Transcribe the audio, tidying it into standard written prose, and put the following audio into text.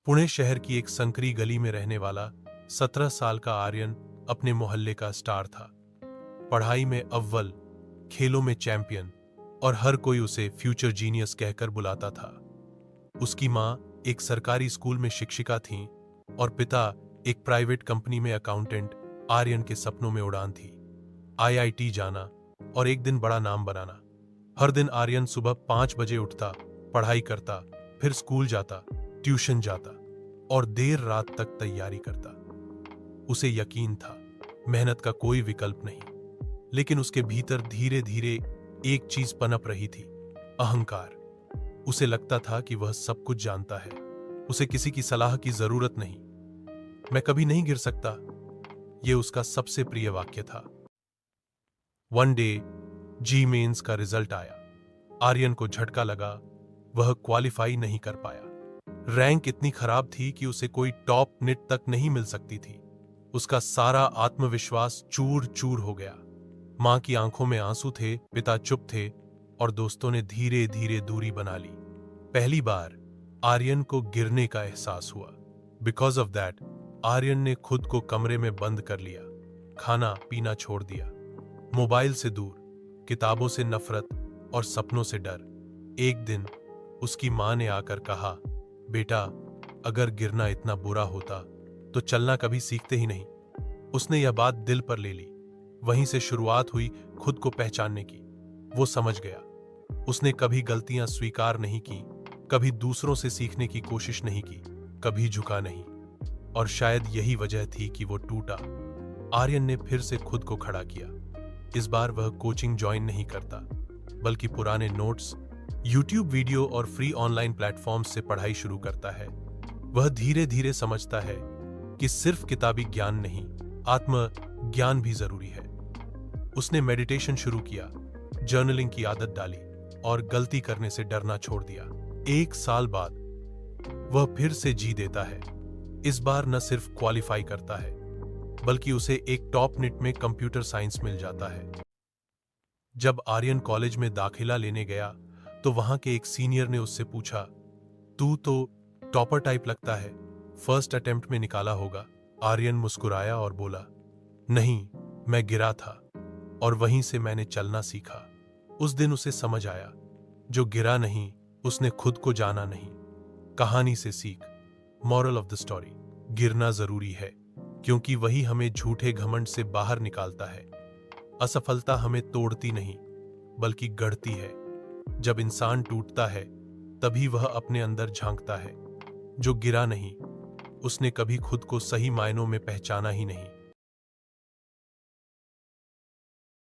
पुणे शहर की एक संकरी गली में रहने वाला 17 साल का आर्यन अपने मोहल्ले का स्टार था। पढ़ाई में अव्वल, खेलों में चैंपियन और हर कोई उसे फ्यूचर जीनियस कहकर बुलाता था। उसकी मां एक सरकारी स्कूल में शिक्षिका थीं और पिता एक प्राइवेट कंपनी में अकाउंटेंट। आर्यन के सपनों में उड़ान थी, आईआईटी जाना और एक दिन बड़ा नाम बनाना। हर दिन आर्यन सुबह 5 बजे उठता, पढ़ाई करता, फिर स्कूल जाता, ट्यूशन जाता और देर रात तक तैयारी करता। उसे यकीन था मेहनत का कोई विकल्प नहीं, लेकिन उसके भीतर धीरे धीरे एक चीज पनप रही थी, अहंकार। उसे लगता था कि वह सब कुछ जानता है, उसे किसी की सलाह की जरूरत नहीं। मैं कभी नहीं गिर सकता, यह उसका सबसे प्रिय वाक्य था। वन डे जी मेंस का रिजल्ट आया। आर्यन को झटका लगा, वह क्वालिफाई नहीं कर पाया। रैंक इतनी खराब थी कि उसे कोई टॉप निट तक नहीं मिल सकती थी। उसका सारा आत्मविश्वास चूर चूर हो गया। मां की आंखों में आंसू थे, पिता चुप थे और दोस्तों ने धीरे धीरे दूरी बना ली। पहली बार आर्यन को गिरने का एहसास हुआ। बिकॉज ऑफ दैट आर्यन ने खुद को कमरे में बंद कर लिया, खाना पीना छोड़ दिया, मोबाइल से दूर, किताबों से नफरत और सपनों से डर। एक दिन उसकी मां ने आकर कहा, बेटा, अगर गिरना इतना बुरा होता तो चलना कभी सीखते ही नहीं। उसने यह बात दिल पर ले ली। वहीं से शुरुआत हुई खुद को पहचानने की। वो समझ गया, उसने कभी गलतियां स्वीकार नहीं की, कभी दूसरों से सीखने की कोशिश नहीं की, कभी झुका नहीं। और शायद यही वजह थी कि वो टूटा। आर्यन ने फिर से खुद को खड़ा किया। इस बार वह कोचिंग ज्वाइन नहीं करता, बल्कि पुराने नोट्स, यूट्यूब वीडियो और फ्री ऑनलाइन प्लेटफॉर्म्स से पढ़ाई शुरू करता है। वह धीरे धीरे समझता है कि सिर्फ किताबी ज्ञान नहीं, आत्म ज्ञान भी जरूरी है। उसने मेडिटेशन शुरू किया, जर्नलिंग की आदत डाली और गलती करने से डरना छोड़ दिया। 1 साल बाद वह फिर से जी देता है। इस बार न सिर्फ क्वालिफाई करता है, बल्कि उसे एक टॉप निट में कंप्यूटर साइंस मिल जाता है। जब आर्यन कॉलेज में दाखिला लेने गया तो वहां के एक सीनियर ने उससे पूछा, तू तो टॉपर टाइप लगता है, फर्स्ट अटेम्प्ट में निकाला होगा। आर्यन मुस्कुराया और बोला, नहीं, मैं गिरा था और वहीं से मैंने चलना सीखा। उस दिन उसे समझ आया, जो गिरा नहीं उसने खुद को जाना नहीं। कहानी से सीख, मॉरल ऑफ द स्टोरी, गिरना जरूरी है, क्योंकि वही हमें झूठे घमंड से बाहर निकालता है। असफलता हमें तोड़ती नहीं, बल्कि गढ़ती है। जब इंसान टूटता है तभी वह अपने अंदर झांकता है। जो गिरा नहीं, उसने कभी खुद को सही मायनों में पहचाना ही नहीं।